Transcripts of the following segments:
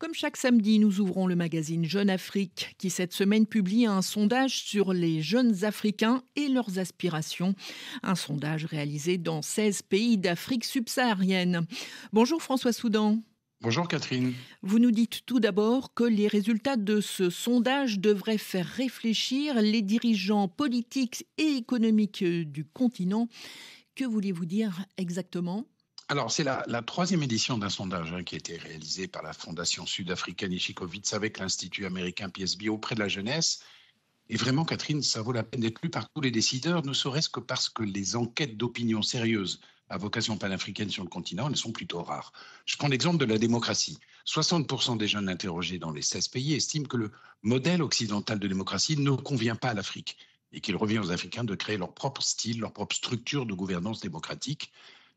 Comme chaque samedi, nous ouvrons le magazine Jeune Afrique qui cette semaine publie un sondage sur les jeunes Africains et leurs aspirations. Un sondage réalisé dans 16 pays d'Afrique subsaharienne. Bonjour François Soudan. Bonjour Catherine. Vous nous dites tout d'abord que les résultats de ce sondage devraient faire réfléchir les dirigeants politiques et économiques du continent. Que voulez-vous dire exactement ? Alors, c'est la troisième édition d'un sondage qui a été réalisé par la Fondation sud-africaine Ishikowitz avec l'Institut américain PSB auprès de la jeunesse. Et vraiment, Catherine, ça vaut la peine d'être lu par tous les décideurs, ne serait-ce que parce que les enquêtes d'opinion sérieuses à vocation panafricaine sur le continent, elles sont plutôt rares. Je prends l'exemple de la démocratie. 60% des jeunes interrogés dans les 16 pays estiment que le modèle occidental de démocratie ne convient pas à l'Afrique et qu'il revient aux Africains de créer leur propre style, leur propre structure de gouvernance démocratique,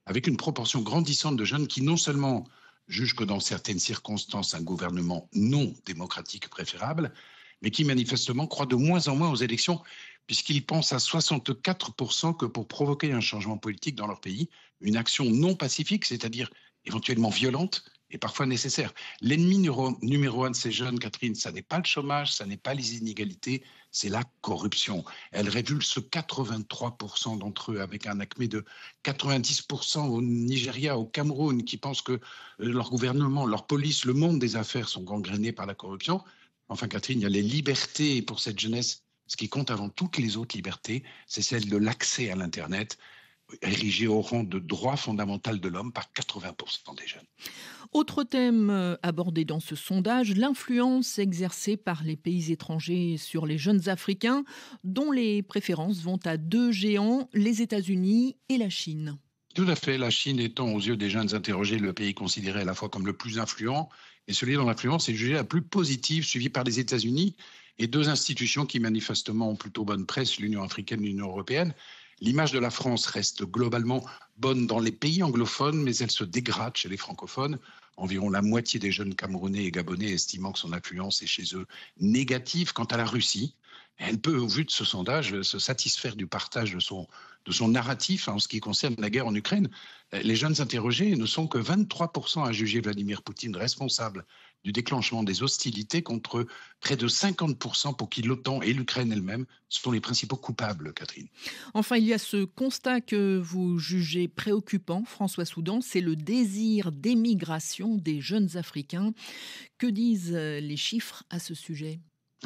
avec une proportion grandissante de jeunes qui non seulement jugent que dans certaines circonstances un gouvernement non démocratique préférable, mais qui manifestement croient de moins en moins aux élections, puisqu'ils pensent à 64% que pour provoquer un changement politique dans leur pays, une action non pacifique, c'est-à-dire éventuellement violente, est parfois nécessaire. L'ennemi numéro un de ces jeunes, Catherine, ça n'est pas le chômage, ça n'est pas les inégalités, c'est la corruption. Elle révulse 83% d'entre eux, avec un acmé de 90% au Nigeria, au Cameroun, qui pensent que leur gouvernement, leur police, le monde des affaires sont gangrénés par la corruption. Enfin, Catherine, il y a les libertés pour cette jeunesse. Ce qui compte avant toutes les autres libertés, c'est celle de l'accès à l'Internet, érigé au rang de droit fondamental de l'homme par 80% des jeunes. Autre thème abordé dans ce sondage, l'influence exercée par les pays étrangers sur les jeunes Africains, dont les préférences vont à deux géants, les États-Unis et la Chine. Tout à fait, la Chine étant aux yeux des jeunes interrogés le pays considéré à la fois comme le plus influent et celui dont l'influence est jugée la plus positive, suivi par les États-Unis et deux institutions qui manifestement ont plutôt bonne presse, l'Union africaine et l'Union européenne. L'image de la France reste globalement bonne dans les pays anglophones, mais elle se dégrade chez les francophones. Environ la moitié des jeunes Camerounais et Gabonais estimant que son influence est chez eux négative. Quant à la Russie, elle peut, au vu de ce sondage, se satisfaire du partage de son narratif en ce qui concerne la guerre en Ukraine. Les jeunes interrogés ne sont que 23% à juger Vladimir Poutine responsable du déclenchement des hostilités contre près de 50% pour qui l'OTAN et l'Ukraine elle-même sont les principaux coupables, Catherine. Enfin, il y a ce constat que vous jugez préoccupant, François Soudan, c'est le désir d'émigration des jeunes Africains. Que disent les chiffres à ce sujet ?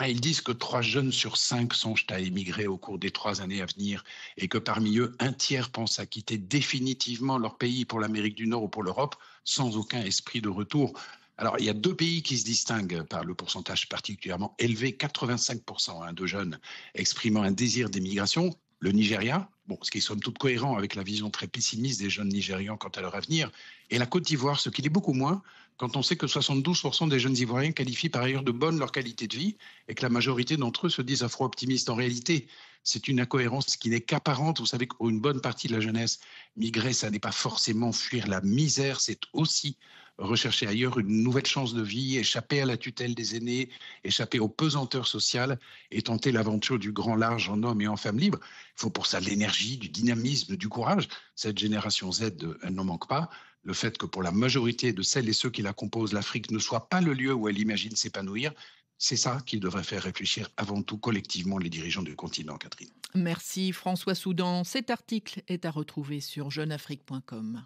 Ils disent que 3 jeunes sur 5 songent à émigrer au cours des 3 années à venir et que parmi eux, un tiers pense à quitter définitivement leur pays pour l'Amérique du Nord ou pour l'Europe sans aucun esprit de retour. Alors, il y a 2 pays qui se distinguent par le pourcentage particulièrement élevé, 85% de jeunes exprimant un désir d'émigration. Le Nigeria, ce qui est somme toute cohérent avec la vision très pessimiste des jeunes Nigérians quant à leur avenir, et la Côte d'Ivoire, ce qui l'est beaucoup moins quand on sait que 72% des jeunes Ivoiriens qualifient par ailleurs de bonne leur qualité de vie et que la majorité d'entre eux se disent afro-optimistes. En réalité, c'est une incohérence qui n'est qu'apparente. Vous savez qu'une bonne partie de la jeunesse, migrer, ça n'est pas forcément fuir la misère, c'est aussi rechercher ailleurs une nouvelle chance de vie, échapper à la tutelle des aînés, échapper aux pesanteurs sociales et tenter l'aventure du grand large en hommes et en femmes libres. Il faut pour ça de l'énergie, du dynamisme, du courage. Cette génération Z, elle n'en manque pas. Le fait que pour la majorité de celles et ceux qui la composent, l'Afrique ne soit pas le lieu où elle imagine s'épanouir, c'est ça qui devrait faire réfléchir avant tout collectivement les dirigeants du continent, Catherine. Merci François Soudan. Cet article est à retrouver sur jeuneafrique.com.